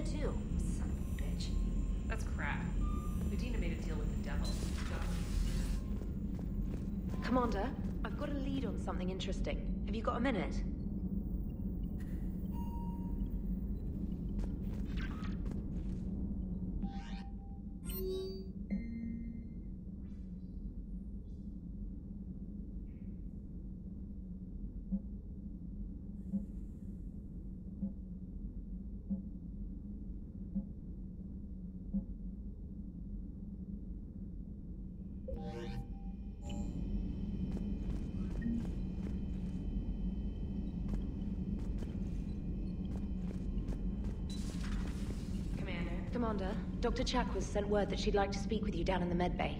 it too. Son of a bitch. That's crap. Medina made a deal with the devil. Commander, I've got a lead on something interesting. Have you got a minute? Commander, Dr. Chakwas sent word that she'd like to speak with you down in the medbay.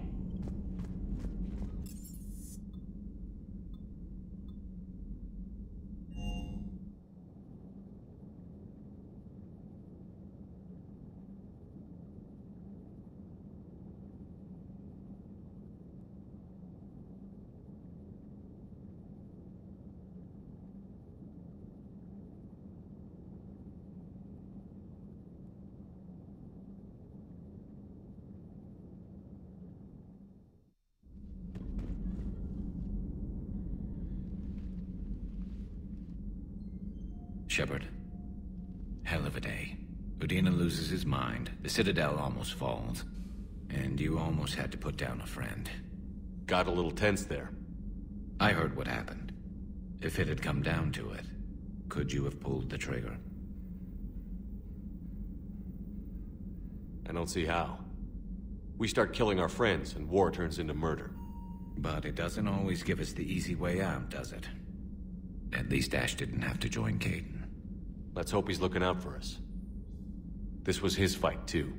Shepard. Hell of a day. Udina loses his mind, the Citadel almost falls, and you almost had to put down a friend. Got a little tense there. I heard what happened. If it had come down to it, could you have pulled the trigger? I don't see how. We start killing our friends, and war turns into murder. But it doesn't always give us the easy way out, does it? At least Ash didn't have to join Caden. Let's hope he's looking out for us. This was his fight, too.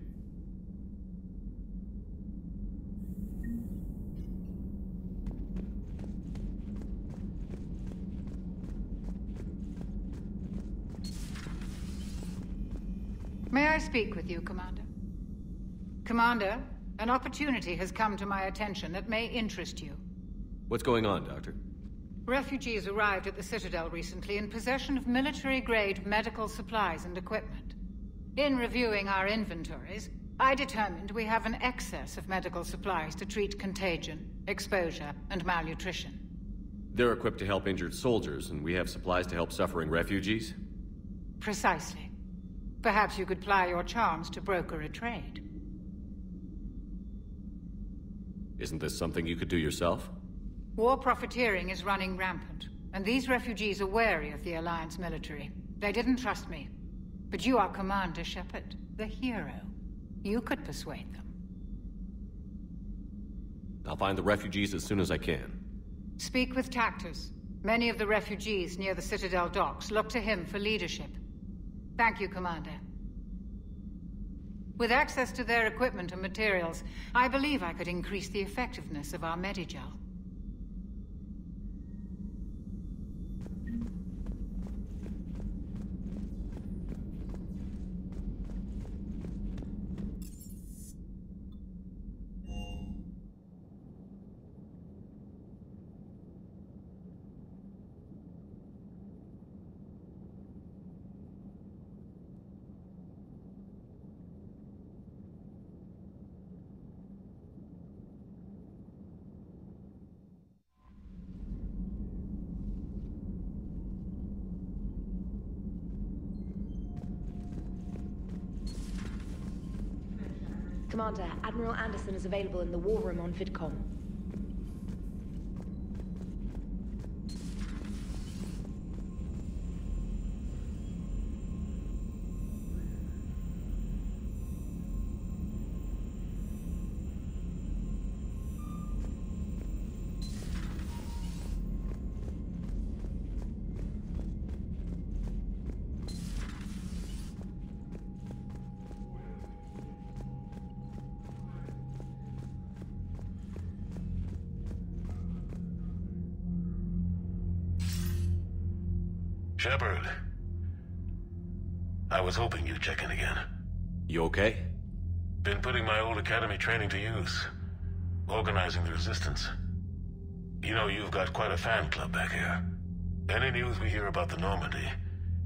May I speak with you, Commander? Commander, an opportunity has come to my attention that may interest you. What's going on, Doctor? Refugees arrived at the Citadel recently in possession of military-grade medical supplies and equipment. In reviewing our inventories, I determined we have an excess of medical supplies to treat contagion, exposure, and malnutrition. They're equipped to help injured soldiers, and we have supplies to help suffering refugees? Precisely. Perhaps you could ply your charms to broker a trade. Isn't this something you could do yourself? War profiteering is running rampant, and these refugees are wary of the Alliance military. They didn't trust me. But you are Commander Shepard, the hero. You could persuade them. I'll find the refugees as soon as I can. Speak with Tactus. Many of the refugees near the Citadel docks look to him for leadership. Thank you, Commander. With access to their equipment and materials, I believe I could increase the effectiveness of our Medigel. Commander, Admiral Anderson is available in the war room on VidCom. Shepard. I was hoping you'd check in again. You okay? Been putting my old academy training to use. Organizing the resistance. You know, you've got quite a fan club back here. Any news we hear about the Normandy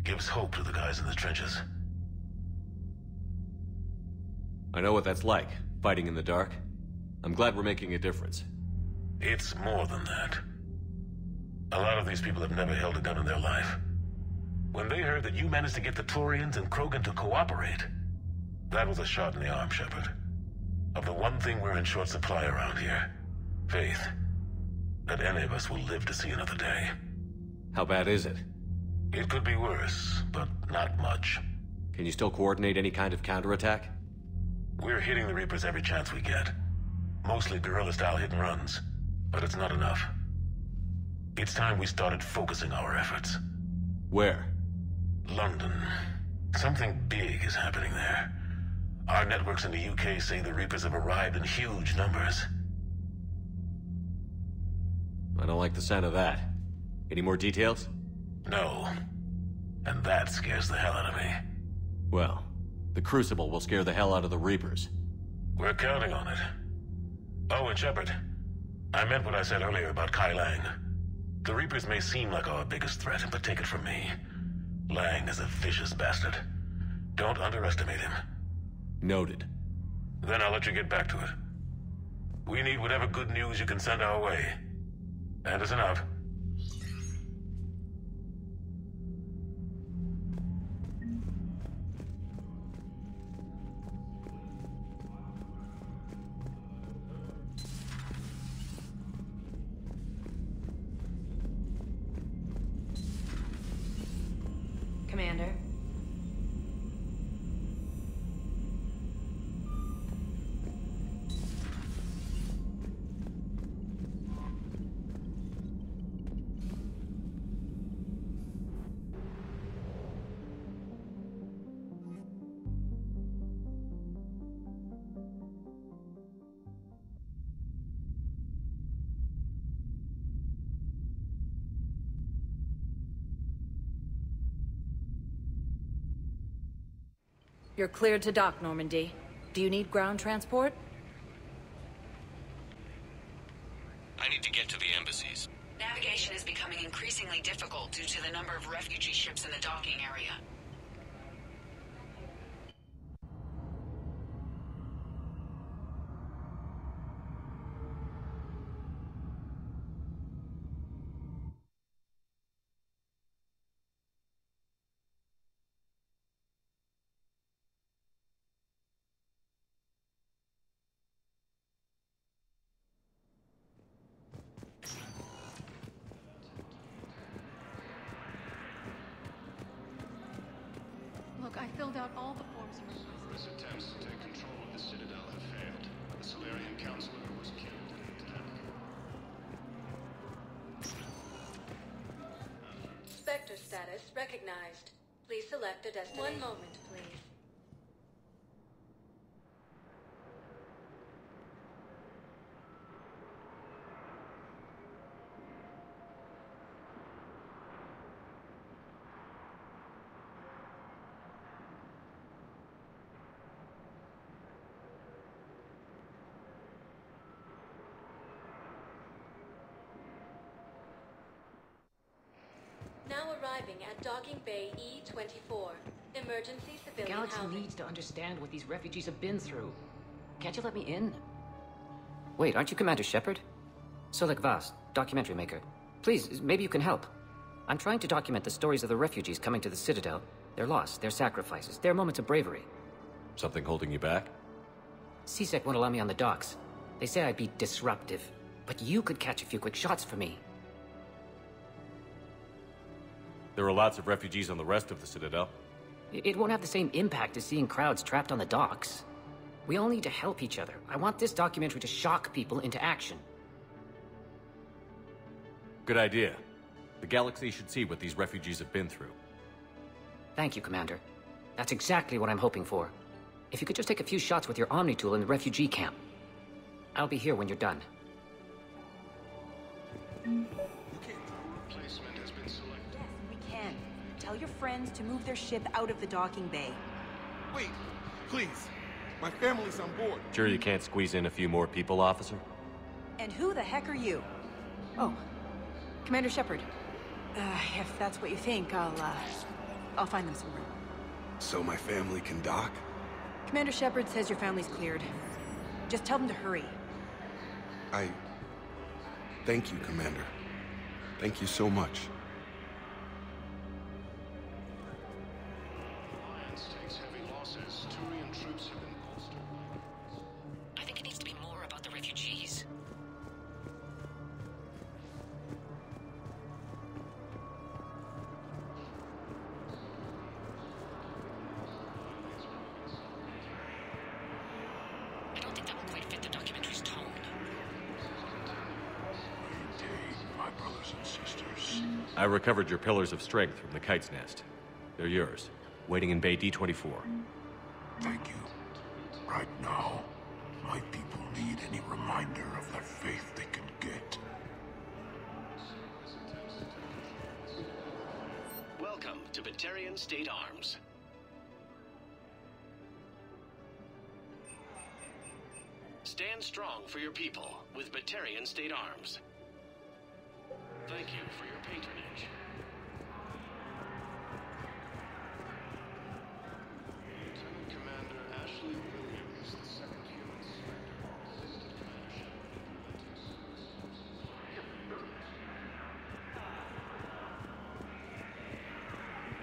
gives hope to the guys in the trenches. I know what that's like, fighting in the dark. I'm glad we're making a difference. It's more than that. A lot of these people have never held a gun in their life. When they heard that you managed to get the Turians and Krogan to cooperate, that was a shot in the arm, Shepard. Of the one thing we're in short supply around here, faith. That any of us will live to see another day. How bad is it? It could be worse, but not much. Can you still coordinate any kind of counterattack? We're hitting the Reapers every chance we get. Mostly guerrilla-style hit-and-runs, but it's not enough. It's time we started focusing our efforts. Where? London. Something big is happening there. Our networks in the UK say the Reapers have arrived in huge numbers. I don't like the sound of that. Any more details? No. And that scares the hell out of me. Well, the Crucible will scare the hell out of the Reapers. We're counting on it. Oh, and Shepard, I meant what I said earlier about Kai Lang. The Reapers may seem like our biggest threat, but take it from me. Lang is a vicious bastard. Don't underestimate him. Noted. Then I'll let you get back to it. We need whatever good news you can send our way. Anderson out. Commander. You're cleared to dock, Normandy. Do you need ground transport? I need to get to the embassies. Navigation is becoming increasingly difficult due to the number of refugee ships in the docking area. Look, I filled out all the forms you requested. His attempts to take control of the Citadel have failed. The Solarian Counselor was killed in the attack. Spectre status recognized. Please select a destination. 1 moment, please. Now arriving at Docking Bay E-24. Emergency The civilian galaxy housing. needs to understand what these refugees have been through. Can't you let me in? Wait, aren't you Commander Shepard? Solek Vast, documentary maker. Please, maybe you can help. I'm trying to document the stories of the refugees coming to the Citadel. Their loss, their sacrifices, their moments of bravery. Something holding you back? CSEC won't allow me on the docks. They say I'd be disruptive. But you could catch a few quick shots for me. There are lots of refugees on the rest of the Citadel. It won't have the same impact as seeing crowds trapped on the docks. We all need to help each other. I want this documentary to shock people into action. Good idea. The galaxy should see what these refugees have been through. Thank you, Commander. That's exactly what I'm hoping for. If you could just take a few shots with your Omni tool in the refugee camp. I'll be here when you're done. Placement has been selected. Yes, we can. Tell your friends to move their ship out of the docking bay. Wait, please. My family's on board. Sure you can't squeeze in a few more people, officer? And who the heck are you? Oh, Commander Shepard. If that's what you think, I'll find them some room. So my family can dock? Commander Shepard says your family's cleared. Just tell them to hurry. Thank you, Commander. Thank you so much. Alliance takes heavy losses. Turian troops have been bolstered. I think it needs to be more about the refugees. I don't think that will quite fit the documentary's tone. My brothers and sisters. I recovered your pillars of strength from the kite's nest. They're yours, waiting in Bay D-24. Thank you. Right now, my people need any reminder of the faith they can get. Welcome to Batarian State Arms. Stand strong for your people with Batarian State Arms. Thank you for your patronage. Lieutenant Commander Ashley Williams, the second human Spectre, assisted Commander Shepard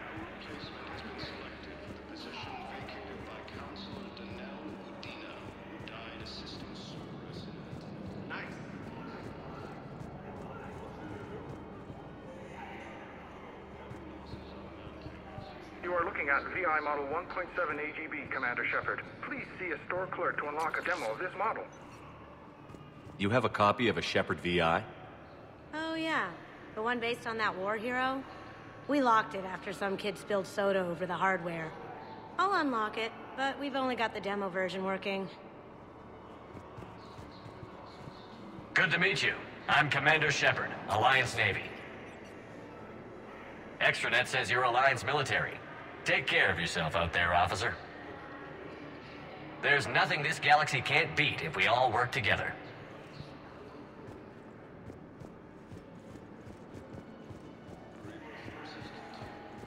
Our replacement has been selected for the position vacated by Counselor Danelle Udina, who died assisting Cerberus in an attack. Nice. You are looking at VI Model 1.7 AGB, Commander Shepard. Please see a store clerk to unlock a demo of this model. You have a copy of a Shepard VI? Oh yeah, the one based on that war hero? We locked it after some kid spilled soda over the hardware. I'll unlock it, but we've only got the demo version working. Good to meet you. I'm Commander Shepard, Alliance Navy. Extranet says you're Alliance military. Take care of yourself out there, officer. There's nothing this galaxy can't beat if we all work together.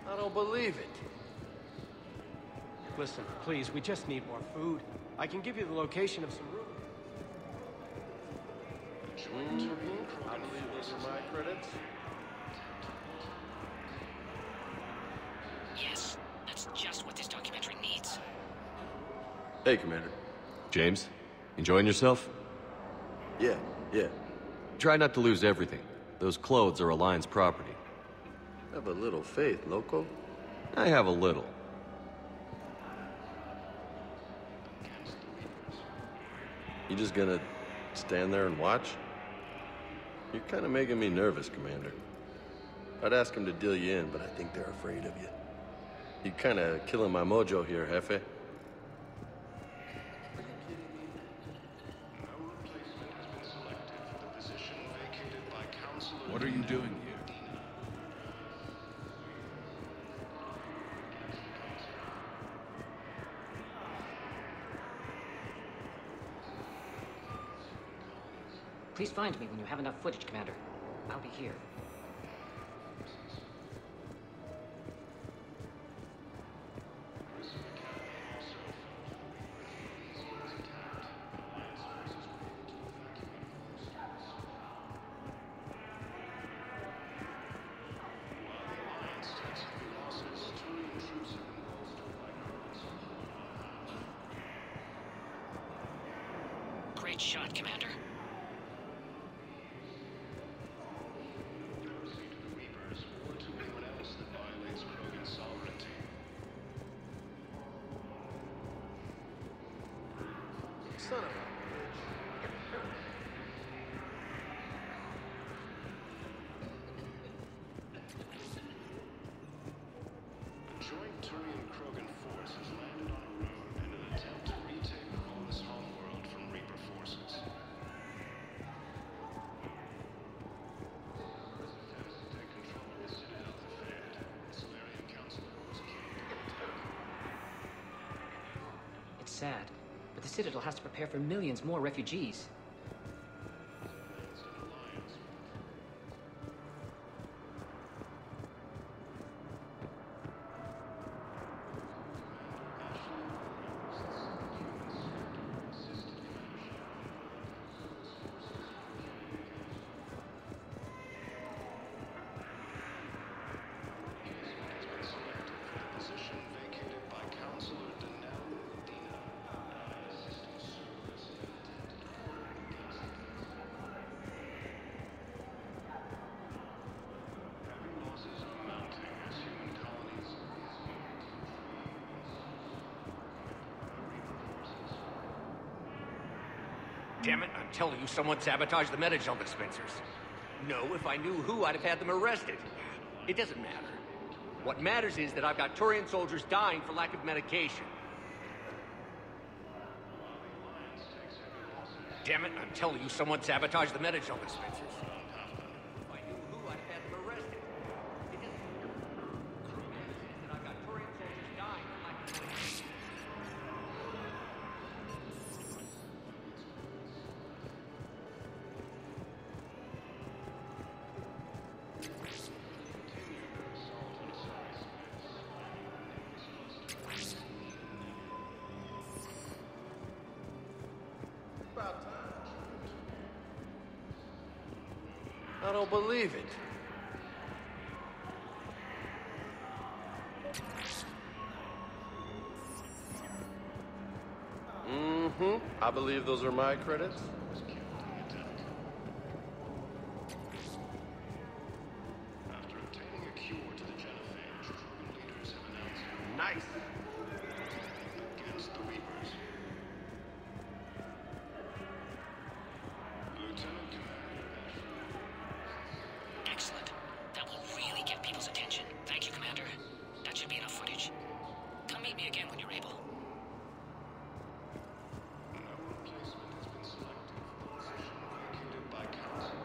I don't believe it. Listen, please, we just need more food. I can give you the location of some rooms. I believe those are my credits. Yes, that's just what this documentary needs. Hey, Commander. James, enjoying yourself? Yeah. Try not to lose everything. Those clothes are Alliance property. Have a little faith, loco. I have a little. You just gonna stand there and watch? You're kind of making me nervous, Commander. I'd ask them to deal you in, but I think they're afraid of you. You're kind of killing my mojo here, Jefe. What are you doing here? Please find me when you have enough footage, Commander. I'll be here. Great shot, Commander. Son of a... A joint Turian-Krogan force has landed on a road in an attempt to retake the Volus homeworld from Reaper forces. Attempts to take control of the Citadel have failed. The Solarian Councilor was killed. It's sad, but the Citadel has to prepare for millions more refugees. Damn it, I'm telling you, someone sabotaged the Metagel dispensers. No, if I knew who, I'd have had them arrested. It doesn't matter. What matters is that I've got Turian soldiers dying for lack of medication. Damn it, I'm telling you, someone sabotaged the Metagel dispensers. If I knew who, I'd have had them arrested. It doesn't matter. What matters is that I've got Turian soldiers dying for lack of medication. I don't believe it. I believe those are my credits. After obtaining a cure to the genophage, Krogan leaders have announced Nice. against the Reapers. Lieutenant Commander Excellent. That will really get people's attention. Thank you, Commander. That should be enough footage. Come meet me again when you're able. replacement has been selected for the position vacated by Council.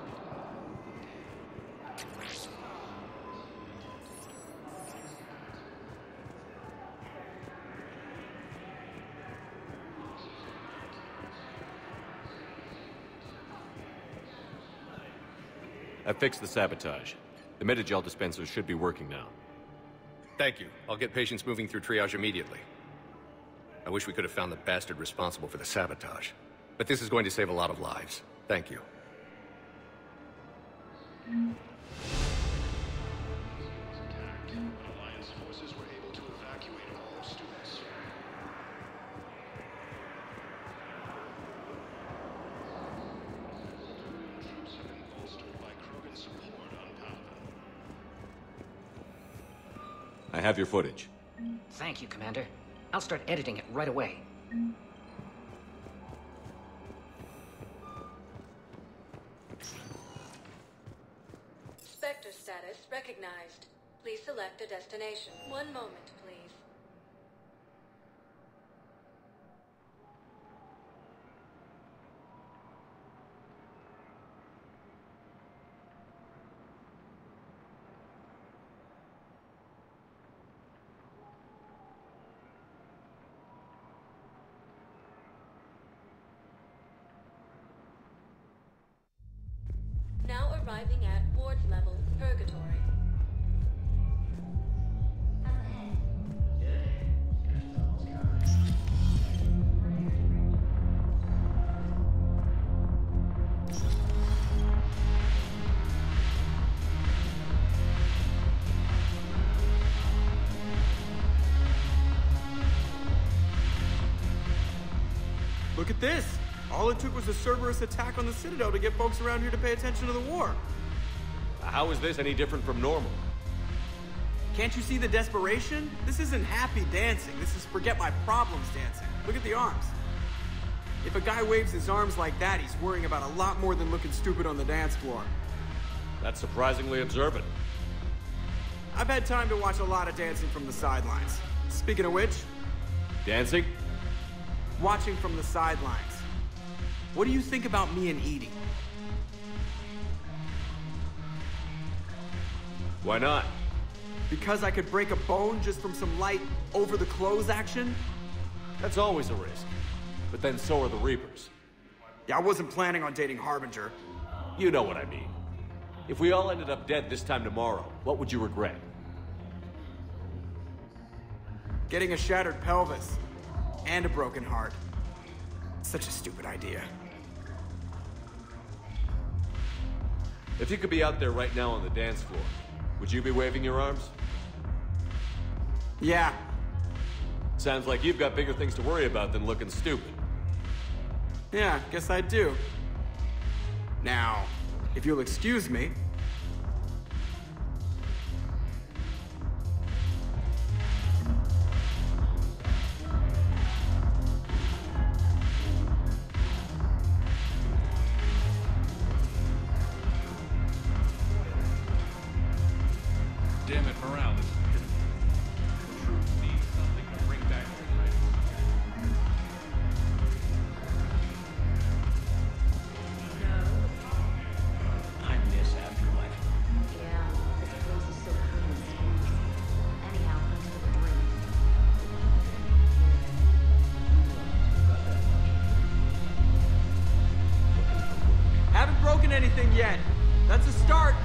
I fixed the sabotage. The Metagel dispensers should be working now. Thank you. I'll get patients moving through triage immediately. I wish we could have found the bastard responsible for the sabotage. But this is going to save a lot of lives. Thank you. Alliance forces were able to evacuate all students. Troops have been bolstered by Krogan support on Paragon. I have your footage. Thank you, Commander. I'll start editing it right away. Spectre status recognized. Please select a destination. One moment, please. Now arriving at ward level purgatory. Look at this! All it took was a Cerberus attack on the Citadel to get folks around here to pay attention to the war. How is this any different from normal? Can't you see the desperation? This isn't happy dancing. This is forget my problems dancing. Look at the arms. If a guy waves his arms like that, he's worrying about a lot more than looking stupid on the dance floor. That's surprisingly observant. I've had time to watch a lot of dancing from the sidelines. Speaking of which... Dancing? Watching from the sidelines. What do you think about me and Edie? Why not? Because I could break a bone just from some light over-the-clothes action? That's always a risk. But then so are the Reapers. Yeah, I wasn't planning on dating Harbinger. You know what I mean. If we all ended up dead this time tomorrow, what would you regret? Getting a shattered pelvis. And a broken heart. Such a stupid idea. If you could be out there right now on the dance floor, would you be waving your arms? Yeah. Sounds like you've got bigger things to worry about than looking stupid. Yeah, guess I do. Now, if you'll excuse me... anything yet. That's a start.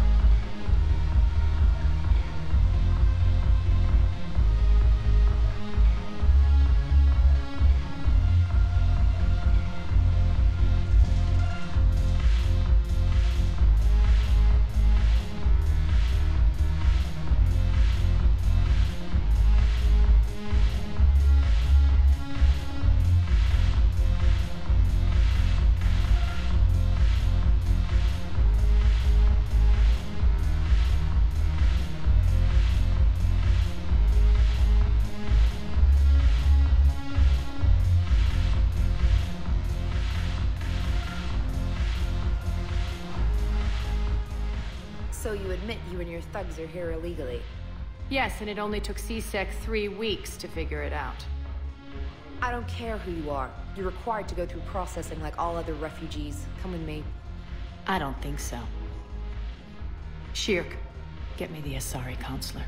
So you admit you and your thugs are here illegally? Yes, and it only took CSEC 3 weeks to figure it out. I don't care who you are. You're required to go through processing like all other refugees. Come with me. I don't think so. Shirk, get me the Asari counselor.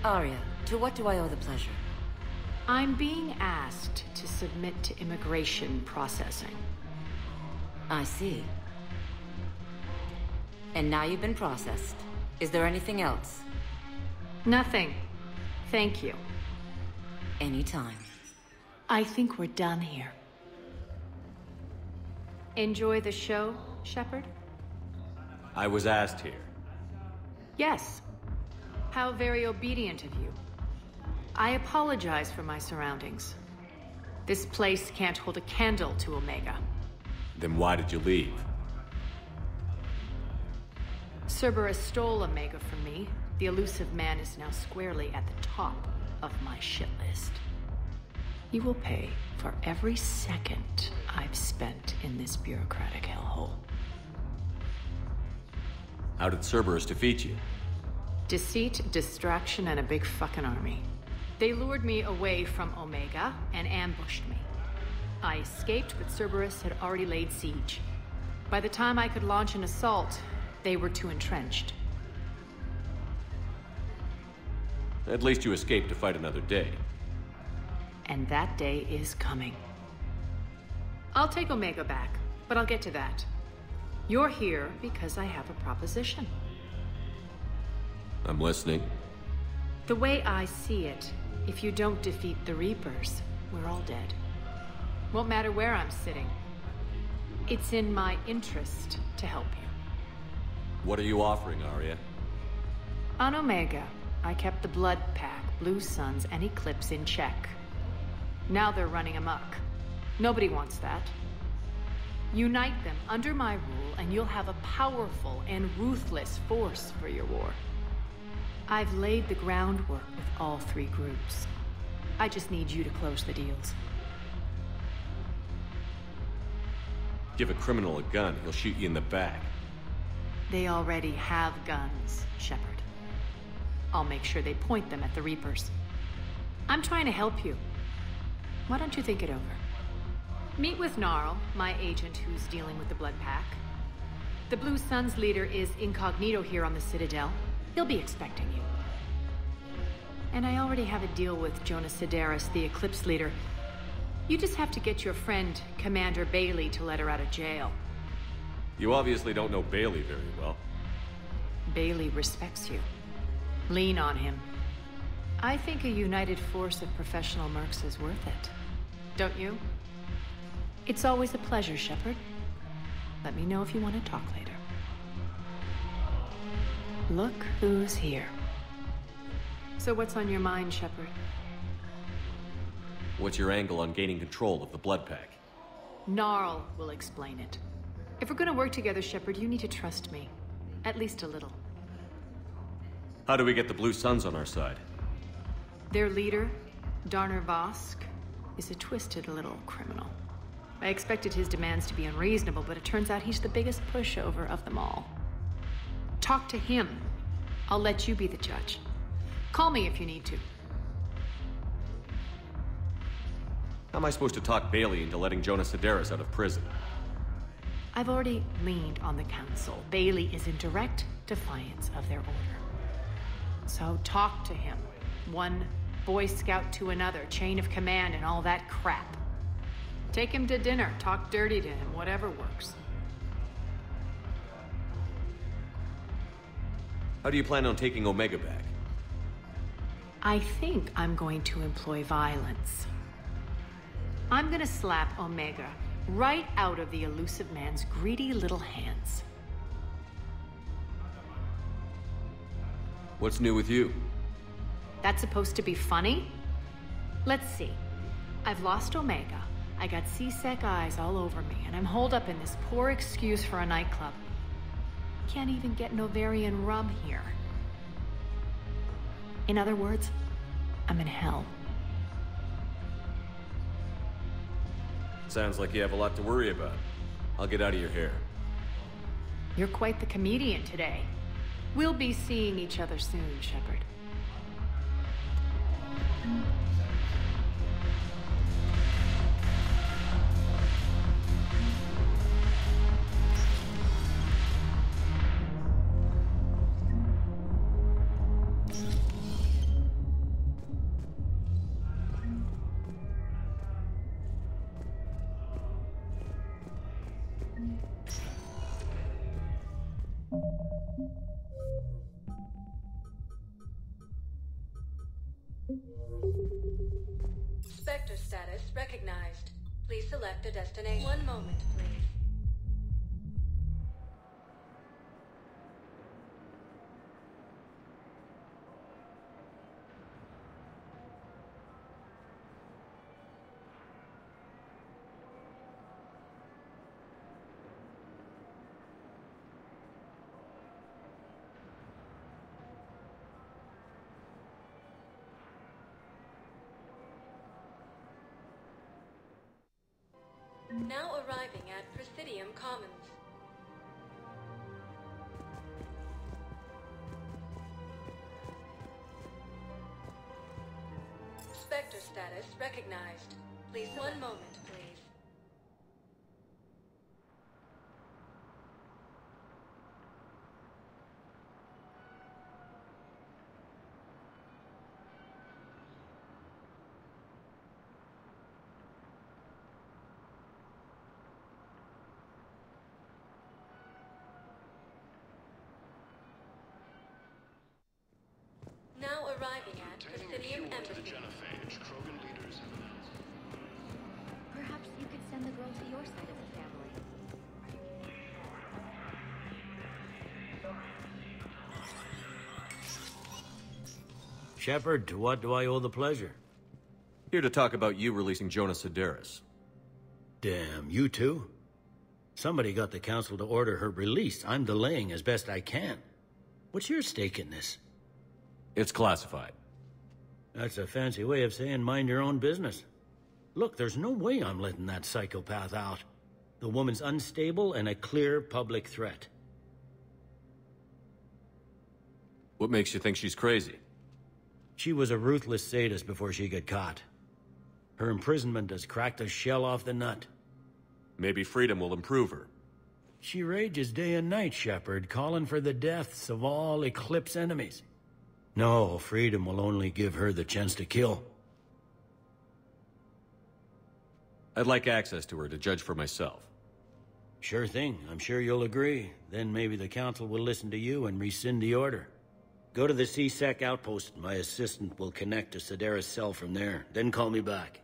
Arya, to what do I owe the pleasure? I'm being asked to submit to immigration processing. I see. And now you've been processed. Is there anything else? Nothing. Thank you. Anytime. I think we're done here. Enjoy the show, Shepard? I was asked here. Yes. How very obedient of you. I apologize for my surroundings. This place can't hold a candle to Omega. Then why did you leave? Cerberus stole Omega from me. The elusive man is now squarely at the top of my shit list. You will pay for every second I've spent in this bureaucratic hellhole. How did Cerberus defeat you? Deceit, distraction, and a big fucking army. They lured me away from Omega and ambushed me. I escaped, but Cerberus had already laid siege. By the time I could launch an assault, they were too entrenched. At least you escaped to fight another day. And that day is coming. I'll take Omega back, but I'll get to that. You're here because I have a proposition. I'm listening. The way I see it, if you don't defeat the Reapers, we're all dead. Won't matter where I'm sitting. It's in my interest to help you. What are you offering, Arya? On Omega, I kept the Blood Pack, Blue Suns, and Eclipse in check. Now they're running amok. Nobody wants that. Unite them under my rule, and you'll have a powerful and ruthless force for your war. I've laid the groundwork with all 3 groups. I just need you to close the deals. Give a criminal a gun, he'll shoot you in the back. They already have guns, Shepard. I'll make sure they point them at the Reapers. I'm trying to help you. Why don't you think it over? Meet with Gnarl, my agent who's dealing with the Blood Pack. The Blue Suns leader is incognito here on the Citadel. He'll be expecting you. And I already have a deal with Jonas Sidaris, the Eclipse leader. You just have to get your friend, Commander Bailey, to let her out of jail. You obviously don't know Bailey very well. Bailey respects you. Lean on him. I think a united force of professional mercs is worth it. Don't you? It's always a pleasure, Shepard. Let me know if you want to talk later. Look who's here. So what's on your mind, Shepard? What's your angle on gaining control of the Blood Pack? Gnarl will explain it. If we're gonna work together, Shepard, you need to trust me. At least a little. How do we get the Blue Suns on our side? Their leader, Darner Vosk, is a twisted little criminal. I expected his demands to be unreasonable, but it turns out he's the biggest pushover of them all. Talk to him. I'll let you be the judge. Call me if you need to. How am I supposed to talk Bailey into letting Jonas Sidaris out of prison? I've already leaned on the Council. Bailey is in direct defiance of their order. So talk to him. One Boy Scout to another, chain of command and all that crap. Take him to dinner, talk dirty to him, whatever works. How do you plan on taking Omega back? I think I'm going to employ violence. I'm gonna slap Omega right out of the elusive man's greedy little hands. What's new with you? That's supposed to be funny? Let's see. I've lost Omega. I got C-Sec eyes all over me, and I'm holed up in this poor excuse for a nightclub. Can't even get an ovarian rub here. In other words, I'm in hell. Sounds like you have a lot to worry about. I'll get out of your hair. You're quite the comedian today. We'll be seeing each other soon, Shepard. Spectre status recognized. Please select a destination. One moment, please. Now arriving at Presidium Commons. Spectre status recognized. Please, one moment, please. Now arriving at Presidium Embassy. Perhaps you could send the girl to your side of the family. Shepard, to what do I owe the pleasure? Here to talk about you releasing Jonah Cerberus. Damn, you too? Somebody got the council to order her release. I'm delaying as best I can. What's your stake in this? It's classified. That's a fancy way of saying mind your own business. Look, there's no way I'm letting that psychopath out. The woman's unstable and a clear public threat. What makes you think she's crazy? She was a ruthless sadist before she got caught. Her imprisonment has cracked a shell off the nut. Maybe freedom will improve her. She rages day and night, Shepard, calling for the deaths of all Eclipse enemies. No, freedom will only give her the chance to kill. I'd like access to her to judge for myself. Sure thing. I'm sure you'll agree. Then maybe the council will listen to you and rescind the order. Go to the C-Sec outpost. My assistant will connect to Cerberus' cell from there. Then call me back.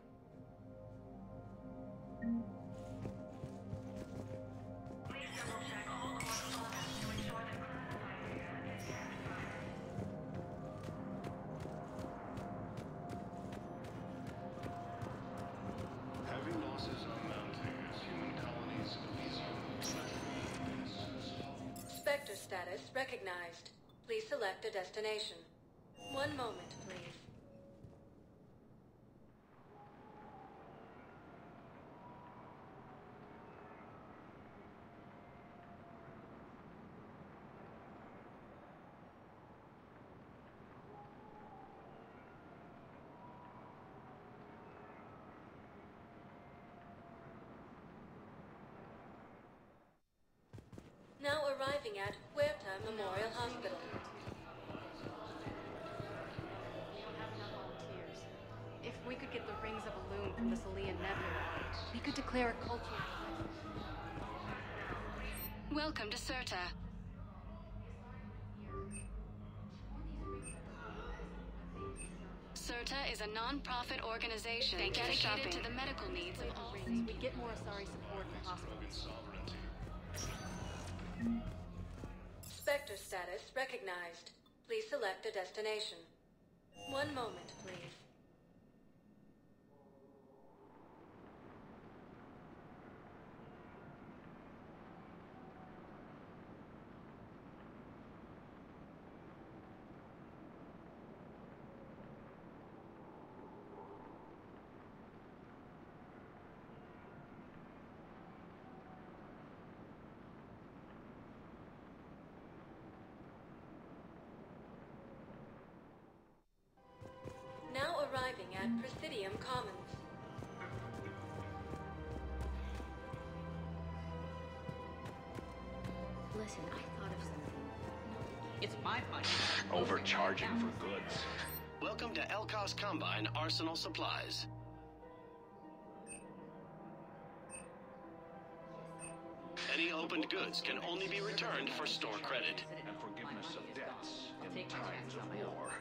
Spectre status recognized. Please select a destination. One moment, please. Now arriving at Huerta Memorial Hospital. If we could get the rings of Illume from the Salian Nebula, We could declare a culture. Welcome to Certa. Certa is a non-profit organization dedicated to the medical needs of all. We get more Asari support from hospitals. Spectre status recognized. Please select a destination. One moment, please. Now arriving at Presidium Commons. Listen, I thought of something. It's my money. Overcharging for goods. Welcome to Elkos Combine Arsenal Supplies. Any opened goods can only be returned for store credit. And forgiveness of debts in times of war.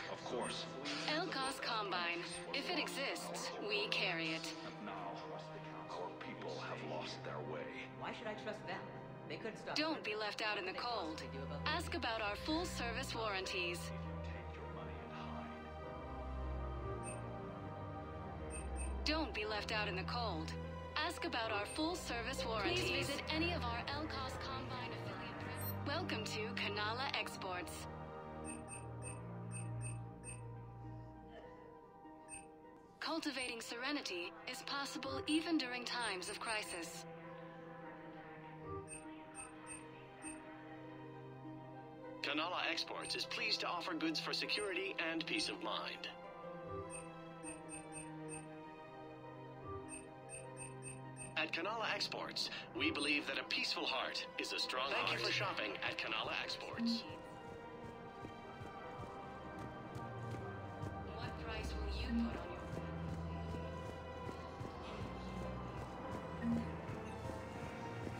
Of course. Elkos Combine. If it exists, we carry it. Now, our people have lost their way. Why should I trust them? They couldn't stop. Don't be left out in the cold. Ask about our full-service warranties. Don't be left out in the cold. Ask about our full-service warranties. Please visit any of our Elkos Combine affiliate reps. Welcome to Kanala Exports. Cultivating serenity is possible even during times of crisis. Kanala Exports is pleased to offer goods for security and peace of mind. At Kanala Exports, we believe that a peaceful heart is a strong heart. Thank you for shopping at Kanala Exports. What price will you put on your...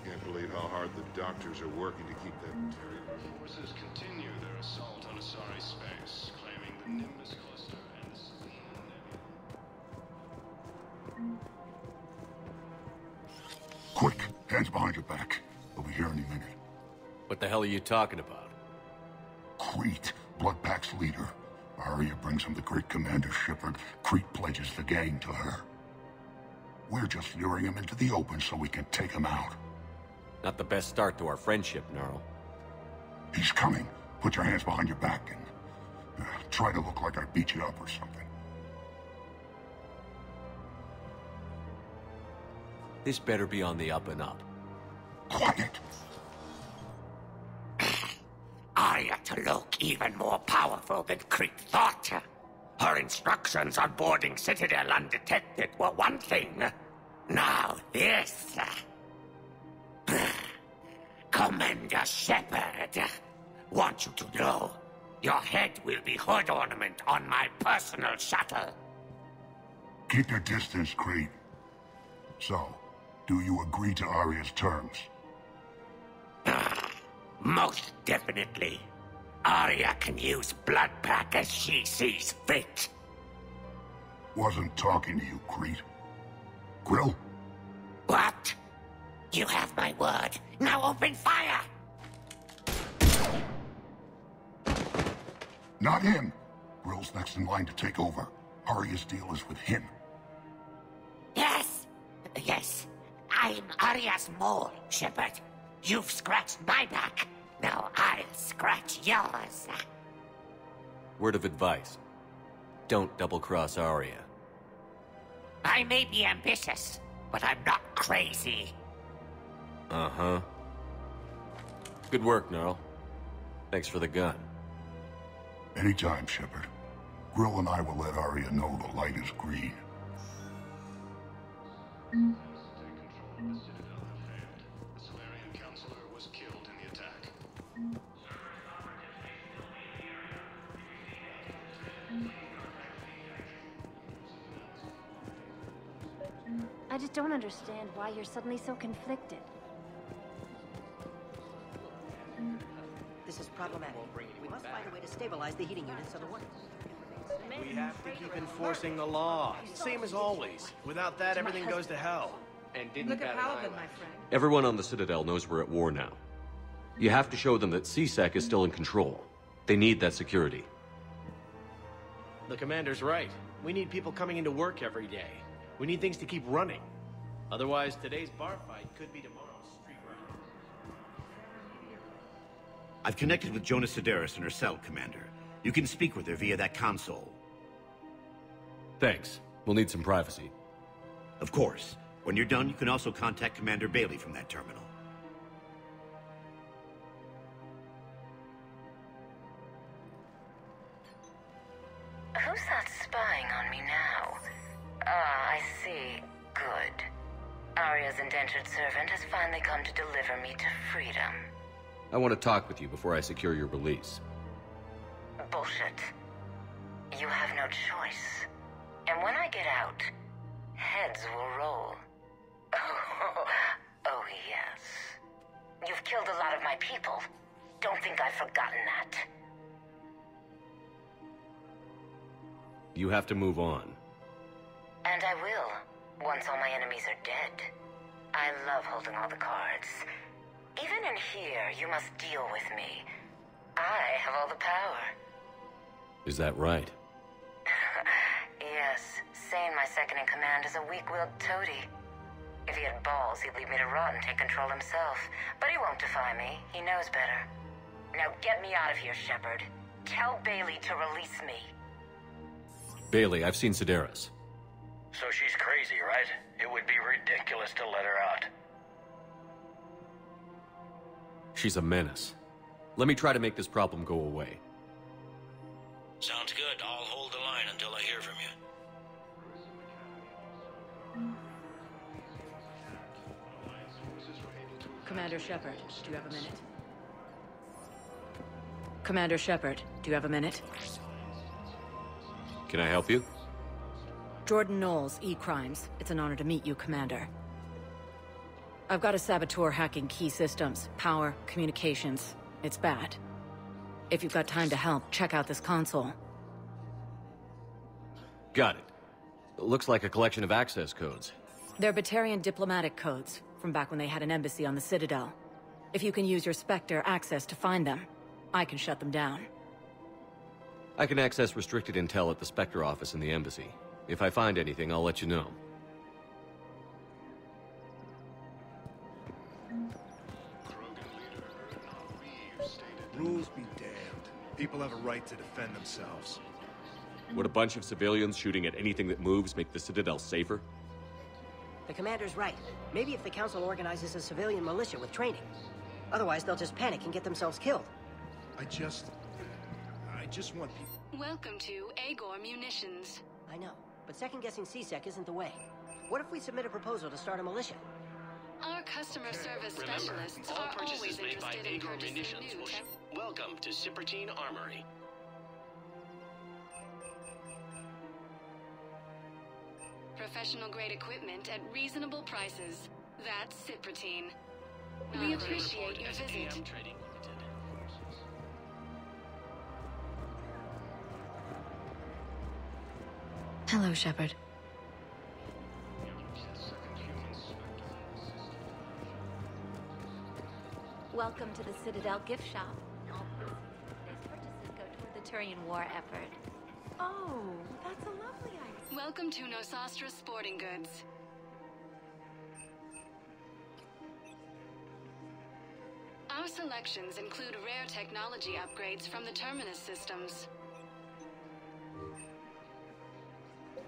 Can't believe how hard the doctors are working to keep that material. Forces continue their assault on Asari space, claiming the Nimbus cluster and the Selene Nebula. Quick, hands behind your back. We'll be here any minute. What the hell are you talking about? Crete, Blood Pack's leader. Arya brings him the great Commander Shepard. Crete pledges the gang to her. We're just luring him into the open so we can take him out. Not the best start to our friendship, Gnarl. He's coming. Put your hands behind your back and try to look like I beat you up or something. This better be on the up and up. Quiet! Arya to look even more powerful than Crete thought. Her instructions on boarding Citadel undetected were one thing. Now this... Commander Shepard, want you to know, your head will be hood ornament on my personal shuttle. Keep your distance, Crete. So, do you agree to Arya's terms? Most definitely. Arya can use Blood Pack as she sees fit. Wasn't talking to you, Crete. Grill? What? You have my word. Now open fire! Not him. Grill's next in line to take over. Arya's deal is with him. Yes. Yes. I'm Arya's mole, Shepard. You've scratched my back. Now I'll scratch yours. Word of advice. Don't double-cross Arya. I may be ambitious, but I'm not crazy. Uh-huh. Good work, Gnarl. Thanks for the gun. Anytime, Shepard. Grill and I will let Arya know the light is green. Take control of the Citadel have failed. The Solarian Counselor was killed in the attack. I just don't understand why you're suddenly so conflicted. This is problematic. We must find a way to stabilize the heating units of the one. We have to keep enforcing the law. Same as always. Without that, everything goes to hell. And didn't Look bat at an Paragon, eyelash. my friend. Everyone on the Citadel knows we're at war now. You have to show them that CSEC is still in control. They need that security. The commander's right. We need people coming into work every day. We need things to keep running. Otherwise, today's bar fight could be tomorrow's street riot. I've connected with Jonas Cerberus and her cell, Commander. You can speak with her via that console. Thanks. We'll need some privacy. Of course. When you're done, you can also contact Commander Bailey from that terminal. Who's that spying on me now? Ah, I see. Good. Arya's indentured servant has finally come to deliver me to freedom. I want to talk with you before I secure your release. Bullshit. You have no choice. And when I get out, heads will roll. Oh, yes. You've killed a lot of my people. Don't think I've forgotten that. You have to move on. And I will, once all my enemies are dead. I love holding all the cards. Even in here, you must deal with me. I have all the power. Is that right? Yes, Sane, my second-in-command, is a weak-willed toady. If he had balls, he'd leave me to rot and take control himself. But he won't defy me. He knows better. Now get me out of here, Shepard. Tell Bailey to release me. Bailey, I've seen Cerberus. So she's crazy, right? It would be ridiculous to let her out. She's a menace. Let me try to make this problem go away. Sounds good. I'll hold the line until I hear from you. Commander Shepard, do you have a minute? Commander Shepard, do you have a minute? Can I help you? Jordan Knowles, E-Crimes. It's an honor to meet you, Commander. I've got a saboteur hacking key systems, power, communications. It's bad. If you've got time to help, check out this console. Got it. Looks like a collection of access codes. They're Batarian diplomatic codes, from back when they had an embassy on the Citadel. If you can use your Spectre access to find them, I can shut them down. I can access restricted intel at the Spectre office in the embassy. If I find anything, I'll let you know. Rules be damned. People have a right to defend themselves. Would a bunch of civilians shooting at anything that moves make the Citadel safer? The commander's right. Maybe if the council organizes a civilian militia with training. Otherwise, they'll just panic and get themselves killed. I just want people. Welcome to Agor Munitions. I know, but second-guessing CSEC isn't the way. What if we submit a proposal to start a militia? Our customer service Remember, specialists all are purchases always made by interested in Agor purchasing Munitions new will tech. Welcome to Cipertine Armory. Professional-grade equipment at reasonable prices. That's Cipertine. We appreciate your visit. Hello, Shepard. Welcome to the Citadel gift shop. All today's purchases go toward the Turian war effort. Oh, that's a lovely idea. Welcome to Nosastra Sporting Goods. Our selections include rare technology upgrades from the Terminus systems.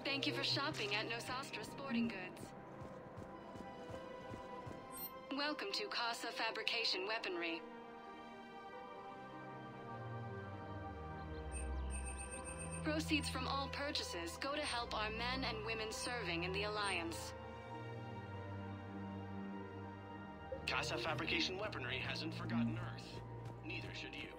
Thank you for shopping at Nosastra Sporting Goods. Welcome to Casa Fabrication Weaponry. Proceeds from all purchases go to help our men and women serving in the Alliance. Casa Fabrication Weaponry hasn't forgotten Earth. Neither should you.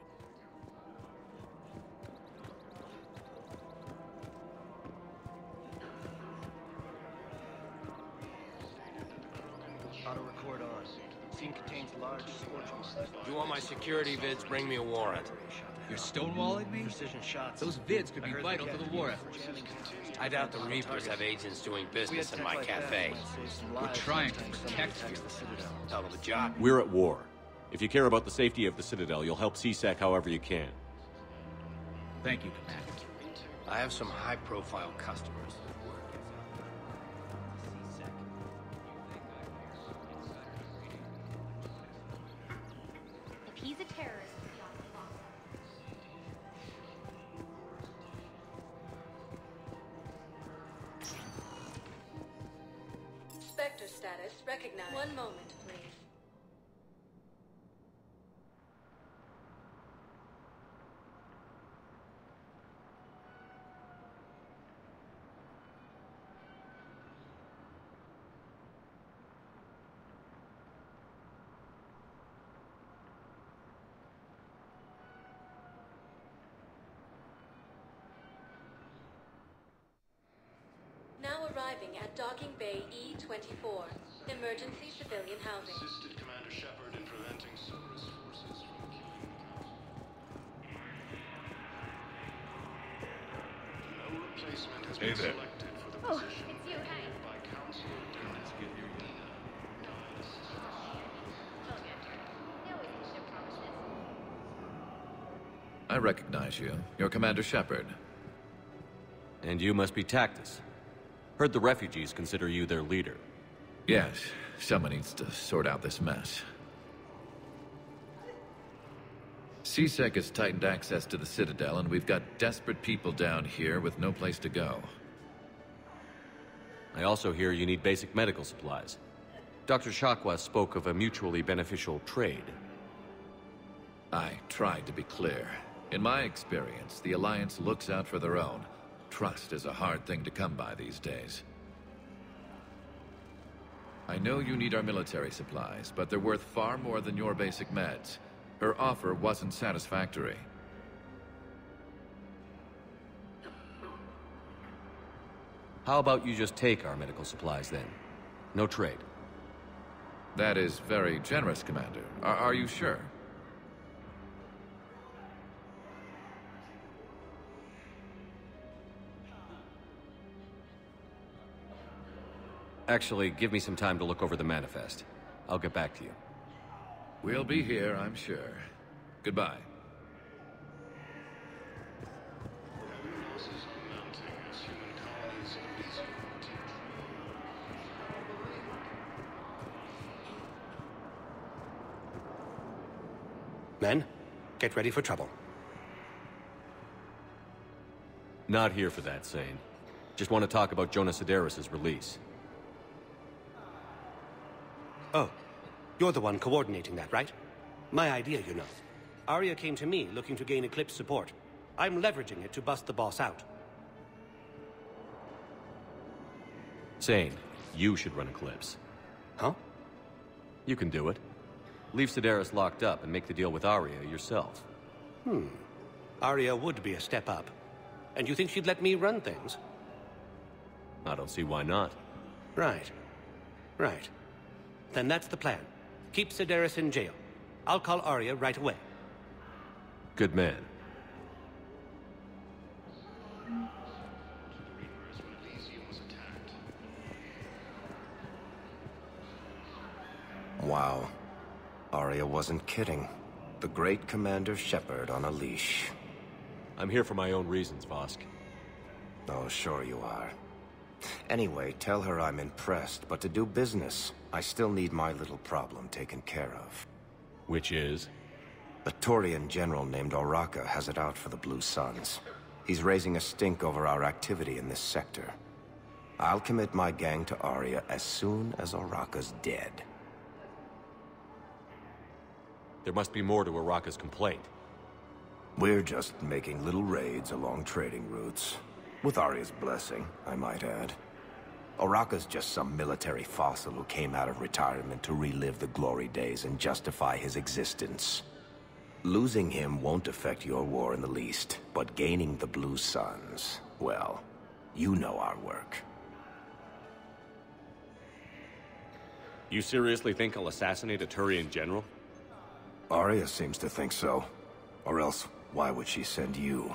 Auto record on. Scene contains large sports marks. You want my security vids, bring me a warrant. You're stonewalling me? Precision shots. Those vids could be vital to the war effort. I doubt the Reapers have agents doing business in my cafe. We're trying to protect you. Hell of a job. We're at war. If you care about the safety of the Citadel, you'll help CSEC however you can. Thank you, Commander. I have some high-profile customers. If he's a terrorist, Spectre status recognized. One moment, please. Now arriving at Docking Bay E-24. Emergency civilian housing. Assisted Commander Shepard in preventing Cerberus forces from killing No replacement has been selected for the position vacated by Counselor Dennis Udina. I recognize you. You're Commander Shepard. And you must be Tactus. Heard the refugees consider you their leader. Yes, someone needs to sort out this mess. CSEC has tightened access to the Citadel, and we've got desperate people down here with no place to go. I also hear you need basic medical supplies. Dr. Shakwa spoke of a mutually beneficial trade. I tried to be clear. In my experience, the Alliance looks out for their own. Trust is a hard thing to come by these days. I know you need our military supplies, but they're worth far more than your basic meds. Her offer wasn't satisfactory. How about you just take our medical supplies then? No trade. That is very generous, Commander. Are you sure? Actually, give me some time to look over the manifest. I'll get back to you. We'll be here, I'm sure. Goodbye. Men, get ready for trouble. Not here for that, Sane. Just want to talk about Jonas Sedaris' release. Oh, you're the one coordinating that, right? My idea, you know. Arya came to me looking to gain Eclipse support. I'm leveraging it to bust the boss out. Sane, you should run Eclipse. Huh? You can do it. Leave Sedaris locked up and make the deal with Arya yourself. Arya would be a step up. And you think she'd let me run things? I don't see why not. Right. Right. Then that's the plan. Keep Sedaris in jail. I'll call Arya right away. Good man. Wow. Arya wasn't kidding. The great Commander Shepard on a leash. I'm here for my own reasons, Vosk. Oh, sure you are. Anyway, tell her I'm impressed, but to do business, I still need my little problem taken care of. Which is? A Taurian general named Oraka has it out for the Blue Suns. He's raising a stink over our activity in this sector. I'll commit my gang to Arya as soon as Oraka's dead. There must be more to Oraka's complaint. We're just making little raids along trading routes. With Arya's blessing, I might add. Oraka's just some military fossil who came out of retirement to relive the glory days and justify his existence. Losing him won't affect your war in the least, but gaining the Blue Suns, well, you know our work. You seriously think I'll assassinate a Turian general? Arya seems to think so. Or else, why would she send you?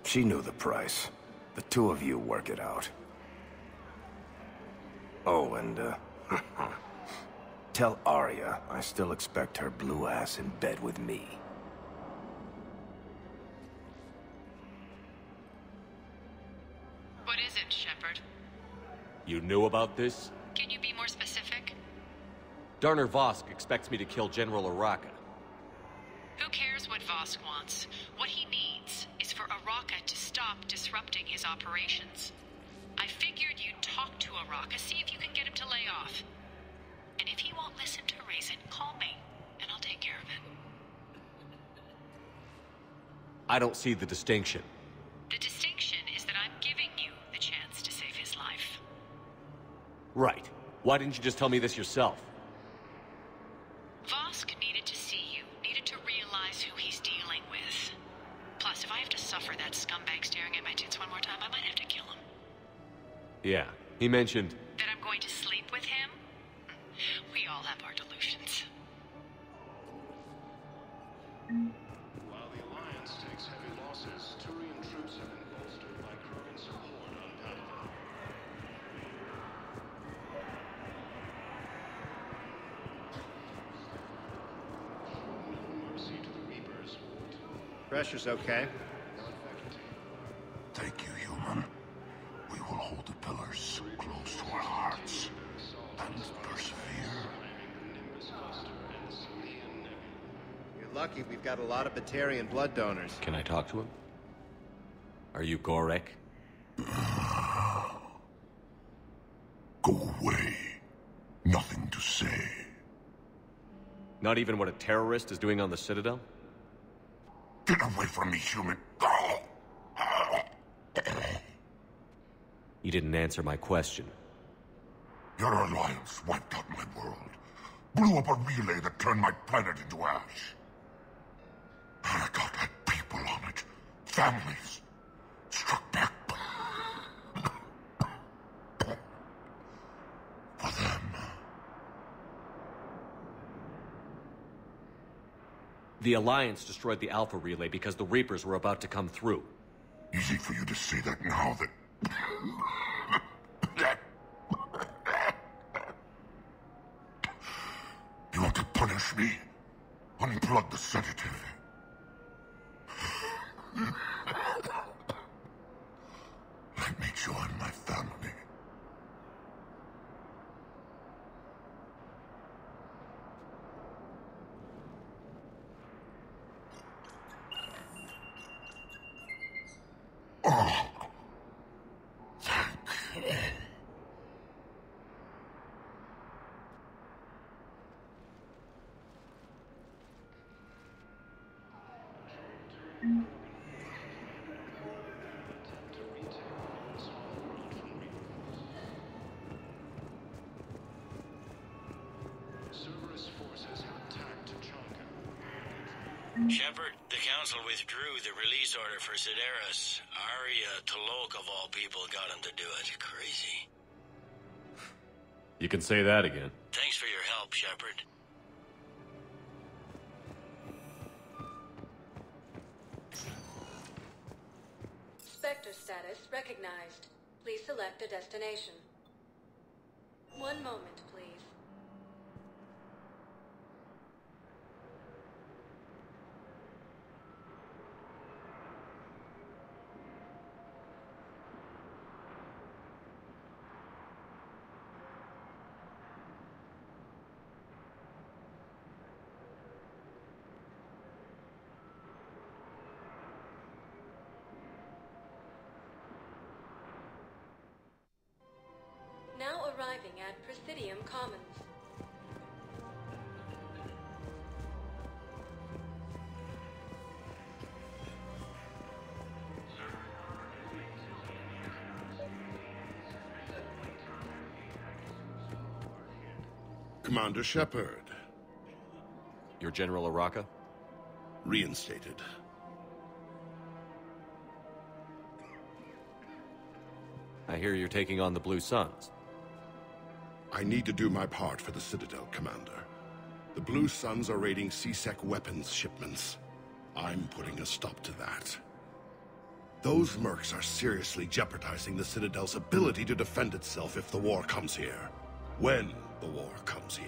She knew the price. The two of you work it out. Oh, and, tell Arya I still expect her blue ass in bed with me. What is it, Shepard? You knew about this? Can you be more specific? Darner Vosk expects me to kill General Araka. Who cares what Vosk wants? What he needs is for Araka to stop disrupting his operations. I figured you'd talk to Araka, see if you can get him to lay off. And if he won't listen to reason, call me, and I'll take care of it. I don't see the distinction. The distinction is that I'm giving you the chance to save his life. Right. Why didn't you just tell me this yourself? Vosk needed to see you, needed to realize who he's dealing with. Plus, if I have to suffer that scumbag staring at my tits one more time, I might have to kill him. Yeah, he mentioned... That I'm going to sleep with him? We all have our delusions. While the Alliance takes heavy losses, Turian troops have been bolstered by Krogan support on Paragon. No mercy to the Reapers. Pressure's okay. Thank you, human. We will hold the pillars close to our hearts and persevere. You're lucky we've got a lot of Batarian blood donors. Can I talk to him? Are you Gorek? Go away. Nothing to say. Not even what a terrorist is doing on the Citadel? Get away from me, human. You didn't answer my question. Your alliance wiped out my world. Blew up a relay that turned my planet into ash. Paragon had people on it. Families. Struck back. For them. The Alliance destroyed the Alpha Relay because the Reapers were about to come through. Easy for you to say that now that... You want to punish me? Unplug the sedative. Let me join my family. Oh. Thank you. Cerberus forces have attacked Chanka. Shepard, the Council withdrew the release order for Citadel. Arya T'Loak, of all people, got him to do it. Crazy. You can say that again. Thanks for your help, Shepard. Spectre status recognized. Please select a destination. One moment, please. Now arriving at Presidium Commons. Commander Shepard. You're General Araka? Reinstated. I hear you're taking on the Blue Suns. I need to do my part for the Citadel, Commander. The Blue Suns are raiding C-Sec weapons shipments. I'm putting a stop to that. Those mercs are seriously jeopardizing the Citadel's ability to defend itself if the war comes here. When the war comes here.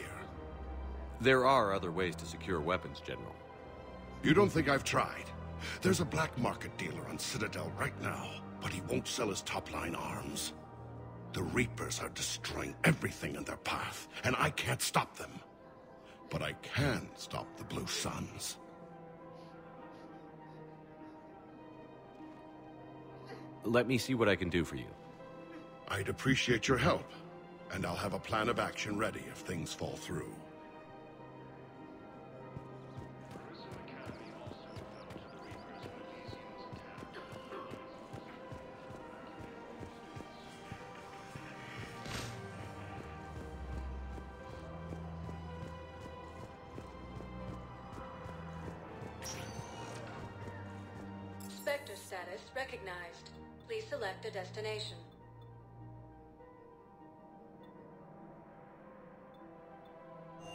There are other ways to secure weapons, General. You don't think I've tried? There's a black market dealer on Citadel right now, but he won't sell his top-line arms. The Reapers are destroying everything in their path, and I can't stop them. But I can stop the Blue Suns. Let me see what I can do for you. I'd appreciate your help, and I'll have a plan of action ready if things fall through. Spectre status recognized. Please select a destination.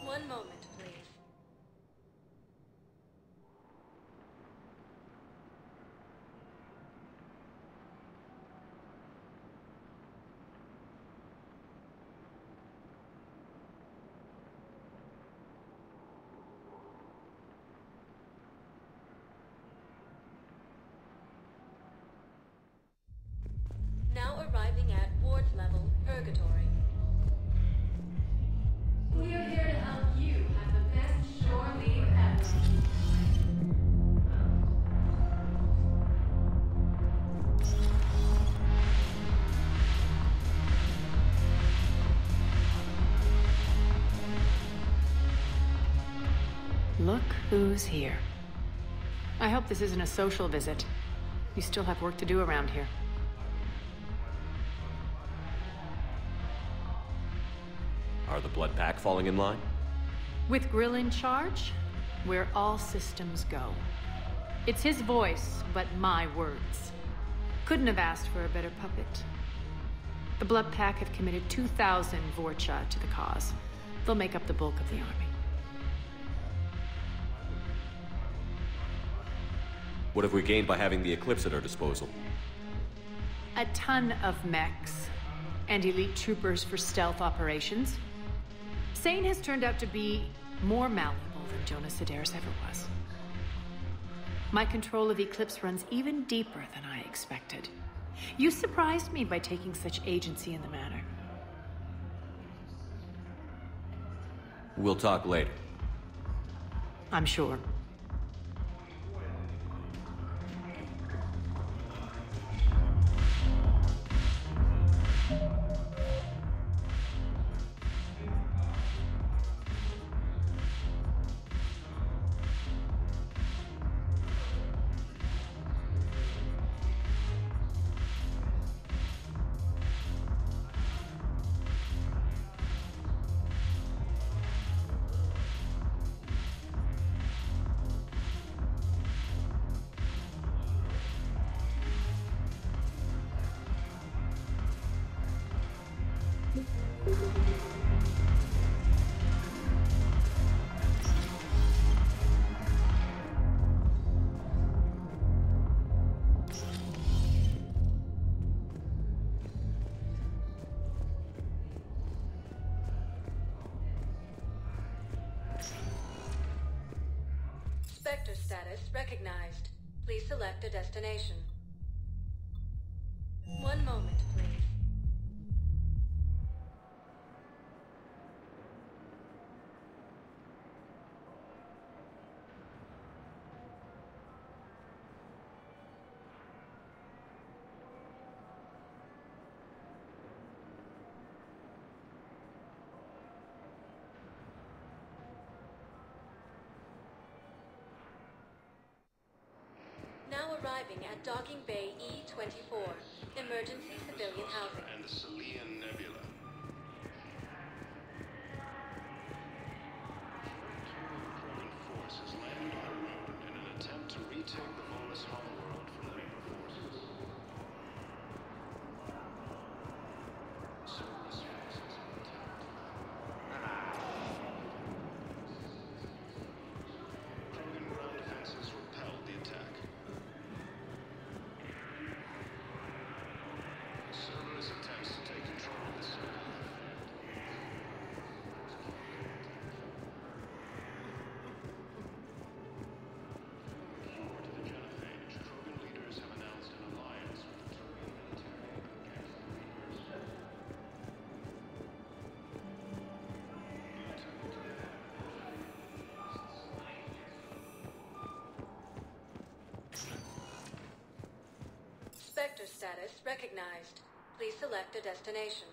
One moment, please. Now arriving at Ward's level, Purgatory. We are here to help you have the best shore leave ever. Look who's here. I hope this isn't a social visit. You still have work to do around here. Are the Blood Pack falling in line? With Grill in charge, where all systems go. It's his voice, but my words. Couldn't have asked for a better puppet. The Blood Pack have committed 2,000 Vorcha to the cause. They'll make up the bulk of the army. What have we gained by having the Eclipse at our disposal? A ton of mechs and elite troopers for stealth operations. Sane has turned out to be more malleable than Jonas Sedaris ever was. My control of Eclipse runs even deeper than I expected. You surprised me by taking such agency in the matter. We'll talk later. I'm sure. Spectre status recognized. Please select a destination. One moment, please. Now arriving at Docking Bay E-24, emergency civilian housing. And the Celian Nebula. Krogan force has landed on the moon in an attempt to retake the Volus homeworld from the Reaper forces. Cerberus forces have attacked. Answer status recognized. Please select a destination.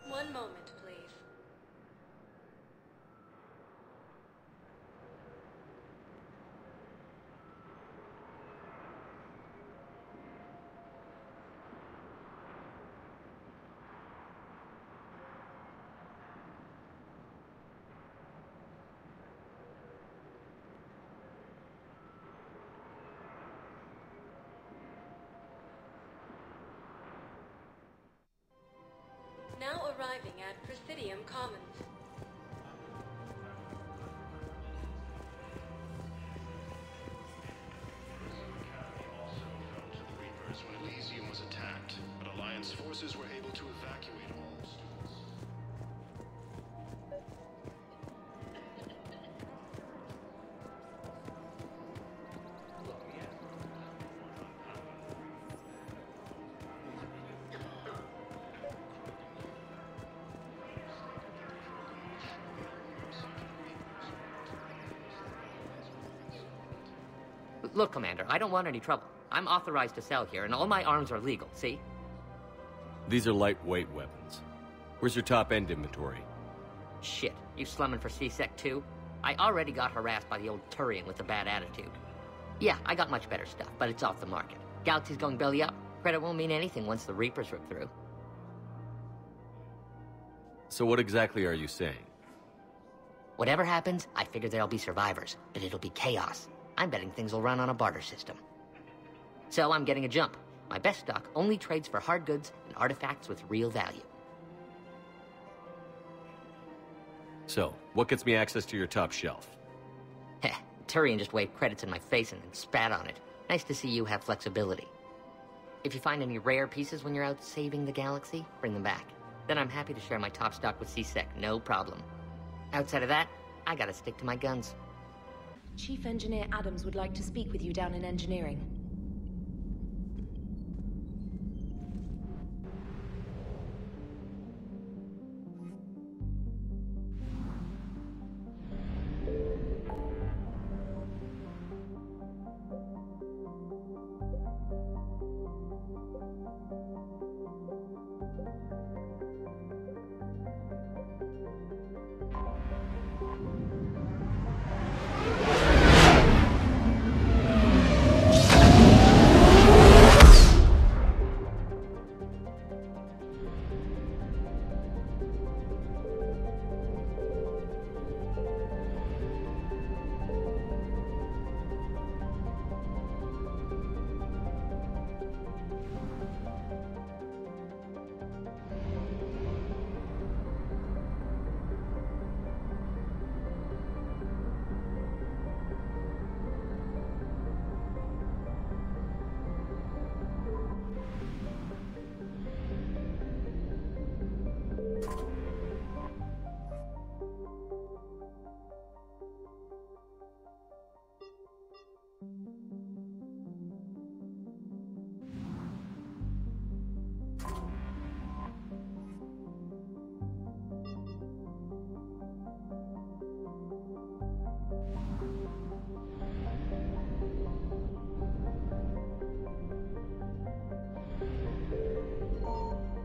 One moment, please. Now arriving at Presidium Commons. The Reapers when Elysium was attacked, but Alliance forces were able to evacuate all students. Look, Commander, I don't want any trouble. I'm authorized to sell here, and all my arms are legal, see? These are lightweight weapons. Where's your top-end inventory? Shit, you slumming for C-Sec too? I already got harassed by the old Turian with a bad attitude. Yeah, I got much better stuff, but it's off the market. Galaxy's going belly up. Credit won't mean anything once the Reapers rip through. So what exactly are you saying? Whatever happens, I figure there'll be survivors, but it'll be chaos. I'm betting things will run on a barter system. So I'm getting a jump. My best stock only trades for hard goods and artifacts with real value. So, what gets me access to your top shelf? Heh, Turian just waved credits in my face and then spat on it. Nice to see you have flexibility. If you find any rare pieces when you're out saving the galaxy, bring them back. Then I'm happy to share my top stock with C-Sec, no problem. Outside of that, I gotta stick to my guns. Chief Engineer Adams would like to speak with you down in engineering.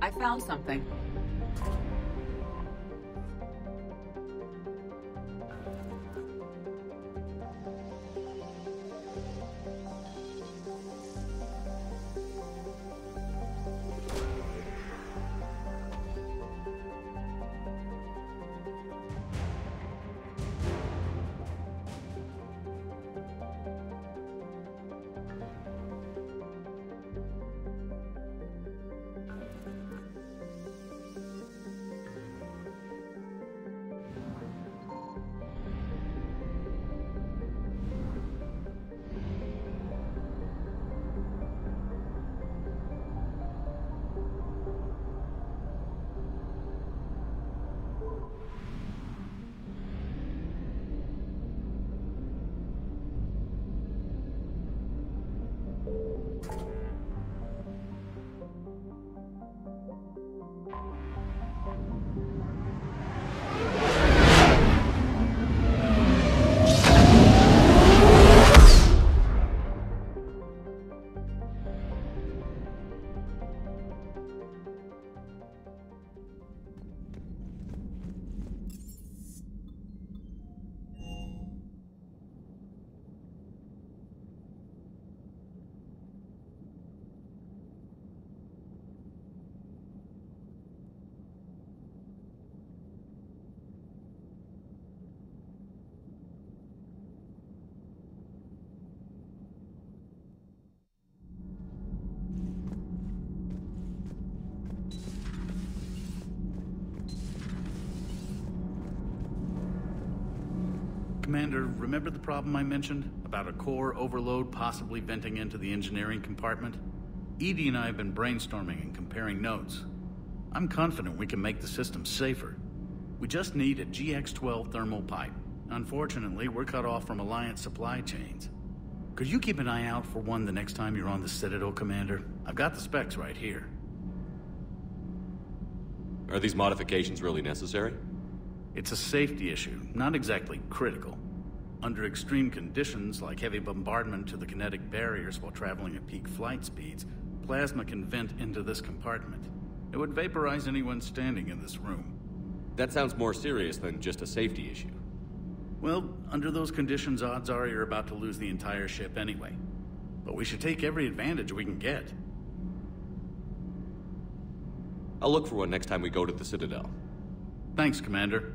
I found something. Commander, remember the problem I mentioned? About a core overload possibly venting into the engineering compartment? Edie and I have been brainstorming and comparing notes. I'm confident we can make the system safer. We just need a GX-12 thermal pipe. Unfortunately, we're cut off from Alliance supply chains. Could you keep an eye out for one the next time you're on the Citadel, Commander? I've got the specs right here. Are these modifications really necessary? It's a safety issue, not exactly critical. Under extreme conditions, like heavy bombardment to the kinetic barriers while traveling at peak flight speeds, plasma can vent into this compartment. It would vaporize anyone standing in this room. That sounds more serious than just a safety issue. Well, under those conditions, odds are you're about to lose the entire ship anyway. But we should take every advantage we can get. I'll look for one next time we go to the Citadel. Thanks, Commander.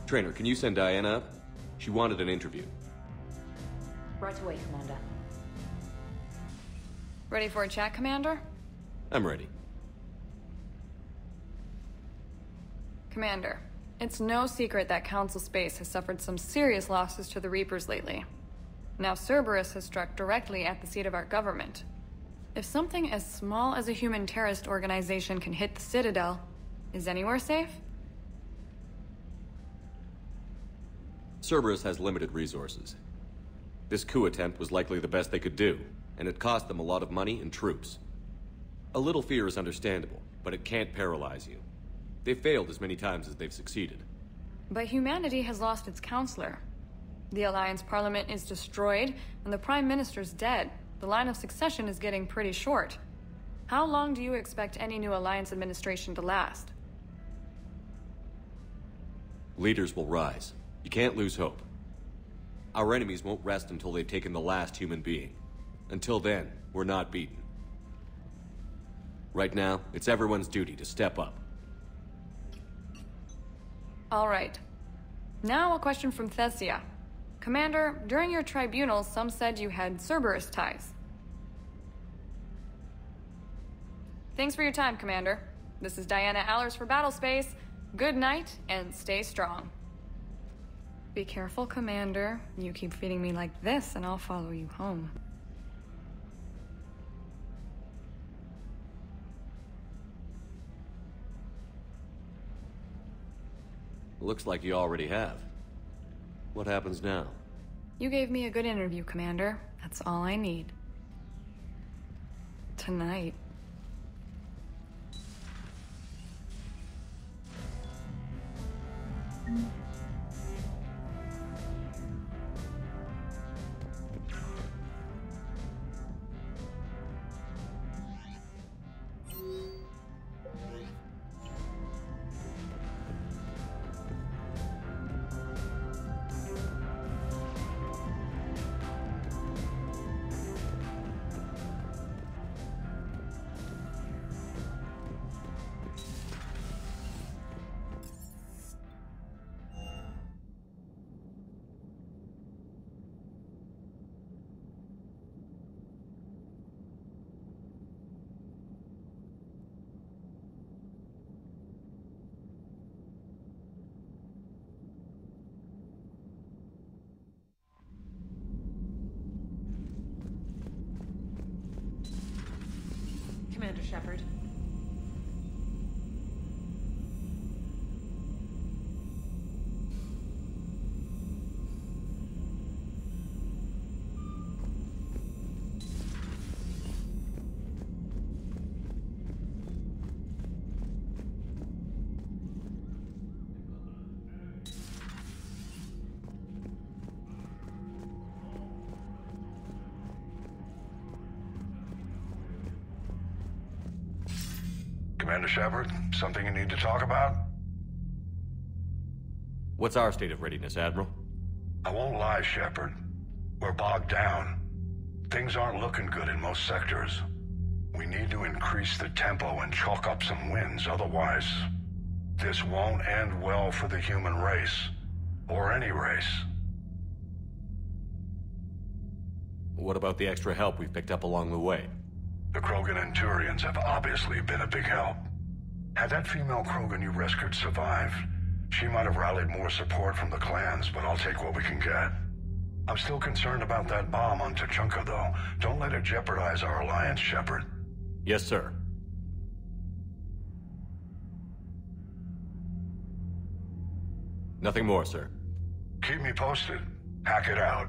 Trainer, can you send Diana up? She wanted an interview. Right away, Commander. Ready for a chat, Commander? I'm ready. Commander, it's no secret that Council Space has suffered some serious losses to the Reapers lately. Now Cerberus has struck directly at the seat of our government. If something as small as a human terrorist organization can hit the Citadel, is anywhere safe? Cerberus has limited resources. This coup attempt was likely the best they could do, and it cost them a lot of money and troops. A little fear is understandable, but it can't paralyze you. They've failed as many times as they've succeeded. But humanity has lost its counselor. The Alliance Parliament is destroyed, and the Prime Minister's dead. The line of succession is getting pretty short. How long do you expect any new Alliance administration to last? Leaders will rise. You can't lose hope. Our enemies won't rest until they've taken the last human being. Until then, we're not beaten. Right now, it's everyone's duty to step up. All right. Now a question from Thessia. Commander, during your tribunal, some said you had Cerberus ties. Thanks for your time, Commander. This is Diana Allers for Battlespace. Good night, and stay strong. Be careful, Commander. You keep feeding me like this, and I'll follow you home. Looks like you already have. What happens now? You gave me a good interview, Commander. That's all I need. Tonight. Commander Shepard. Commander Shepard, something you need to talk about? What's our state of readiness, Admiral? I won't lie, Shepard. We're bogged down. Things aren't looking good in most sectors. We need to increase the tempo and chalk up some wins, otherwise, this won't end well for the human race. Or any race. What about the extra help we've picked up along the way? The Krogan and Turians have obviously been a big help. Had that female Krogan you rescued survived, she might have rallied more support from the clans, but I'll take what we can get. I'm still concerned about that bomb on Tuchanka, though. Don't let it jeopardize our alliance, Shepard. Yes, sir. Nothing more, sir. Keep me posted. Hack it out.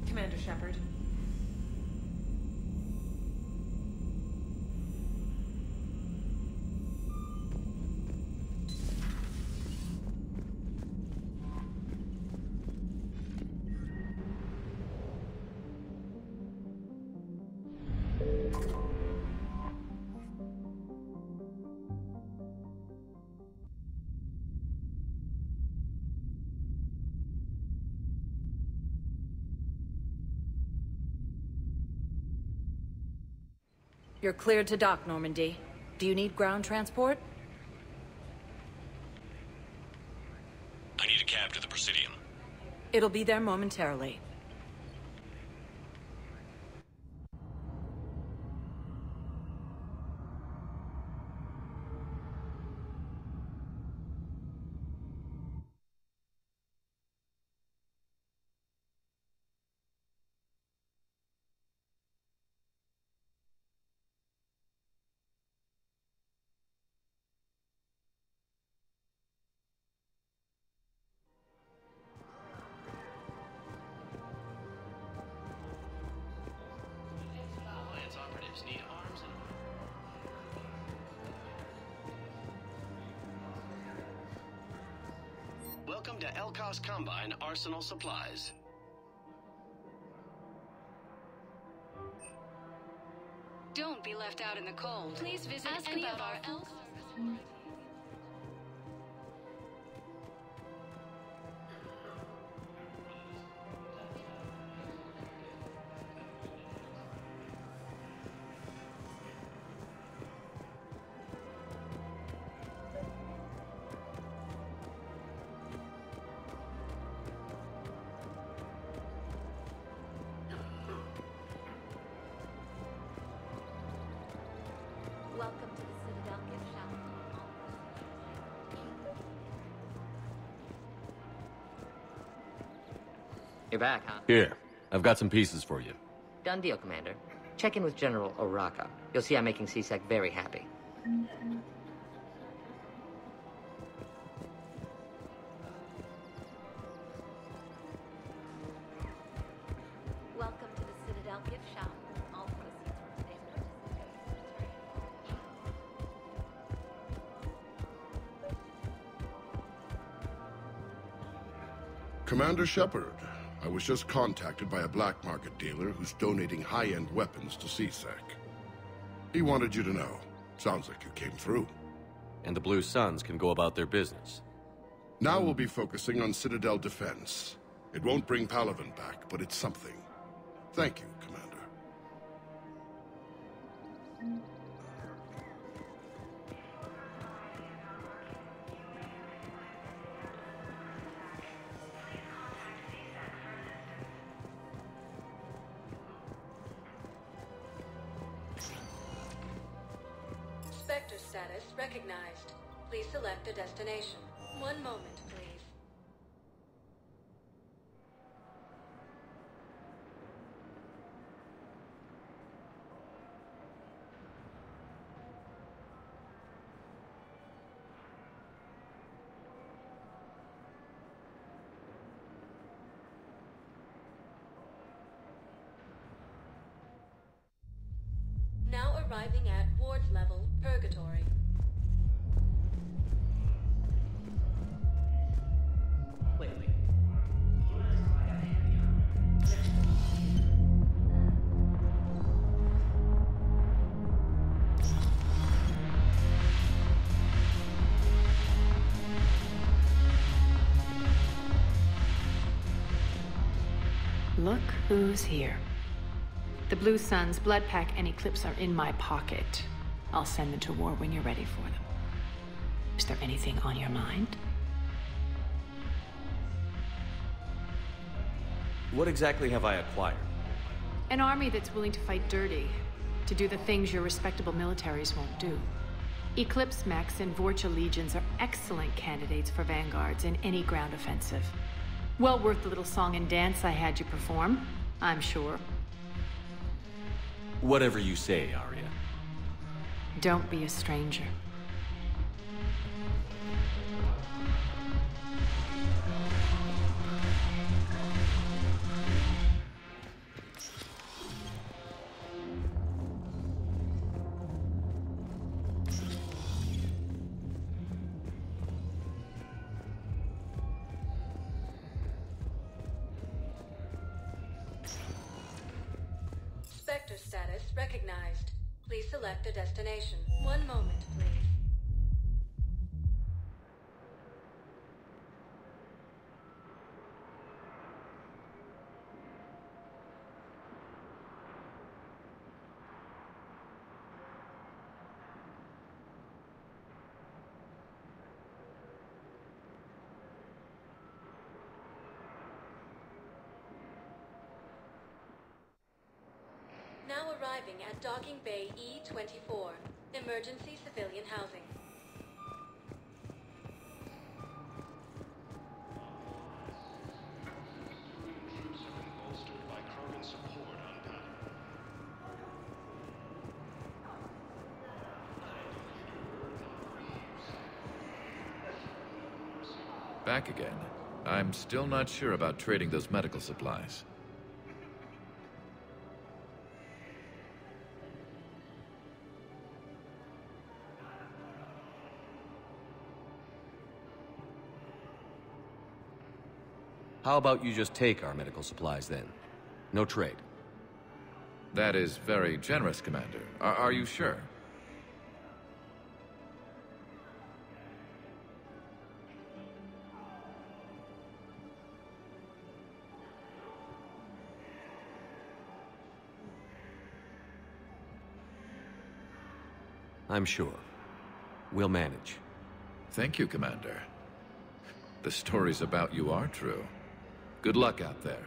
Commander Shepard. You're cleared to dock, Normandy. Do you need ground transport? I need a cab to the Presidium. It'll be there momentarily. Need arms and... Welcome to Elkos Combine Arsenal Supplies. Don't be left out in the cold. Please visit any of our Elk service. Welcome to the Citadel gift shop. You're back, huh? Here, I've got some pieces for you. Done deal, Commander. Check in with General Oraka. You'll see I'm making CSEC very happy. Welcome to the Citadel gift shop. All proceeds from today's purchases go to Commander Shepard, I was just contacted by a black market dealer who's donating high-end weapons to CSEC. He wanted you to know. Sounds like you came through. And the Blue Suns can go about their business. Now we'll be focusing on Citadel defense. It won't bring Palaven back, but it's something. Thank you, Commander. Spectre status recognized. Please select a destination. One moment, please. Now arriving at Ward's level, Purgatory. Wait. Look who's here. The Blue Suns, Blood Pack, and Eclipse are in my pocket. I'll send them to war when you're ready for them. Is there anything on your mind? What exactly have I acquired? An army that's willing to fight dirty, to do the things your respectable militaries won't do. Eclipse mechs and Vorcha legions are excellent candidates for vanguards in any ground offensive. Well worth the little song and dance I had you perform, I'm sure. Whatever you say, Arya. Don't be a stranger. Spectre status recognized. Please select a destination. One moment, please. Now arriving at Docking Bay E-24. Emergency civilian housing. Troops have been bolstered by Krogan support on Paragon. Back again. I'm still not sure about trading those medical supplies. How about you just take our medical supplies then? No trade. That is very generous, Commander. Are you sure? I'm sure. We'll manage. Thank you, Commander. The stories about you are true. Good luck out there.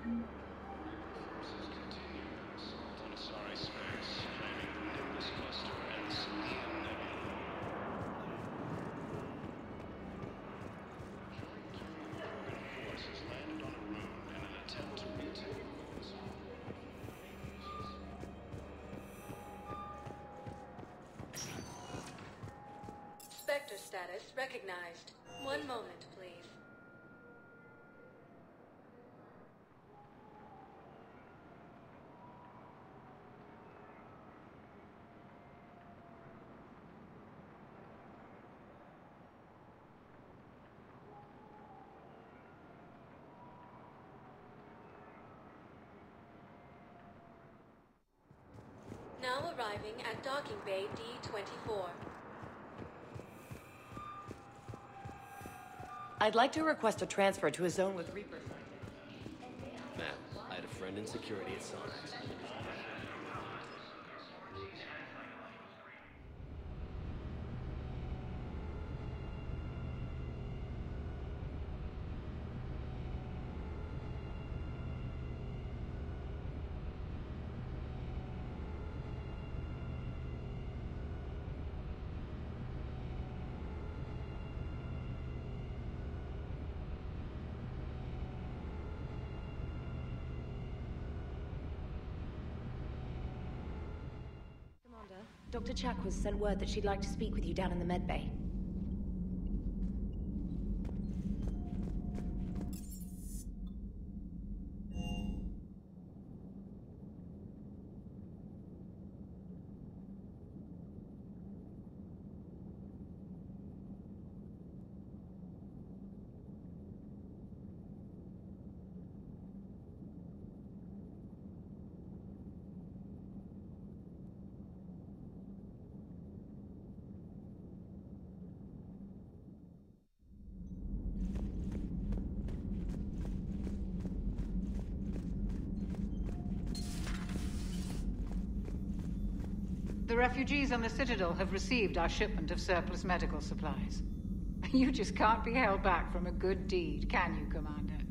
Forces continue their assault on Asari space, claiming the Nimbus cluster and Selenium Nebula. During the Krogan sector status recognized. One moment, please. Now arriving at docking bay D-24. I'd like to request a transfer to a zone with Reapers. Ma'am, I had a friend in security at Sonax. Dr. Chakwas sent word that she'd like to speak with you down in the medbay. The refugees on the Citadel have received our shipment of surplus medical supplies. You just can't be held back from a good deed, can you, Commander?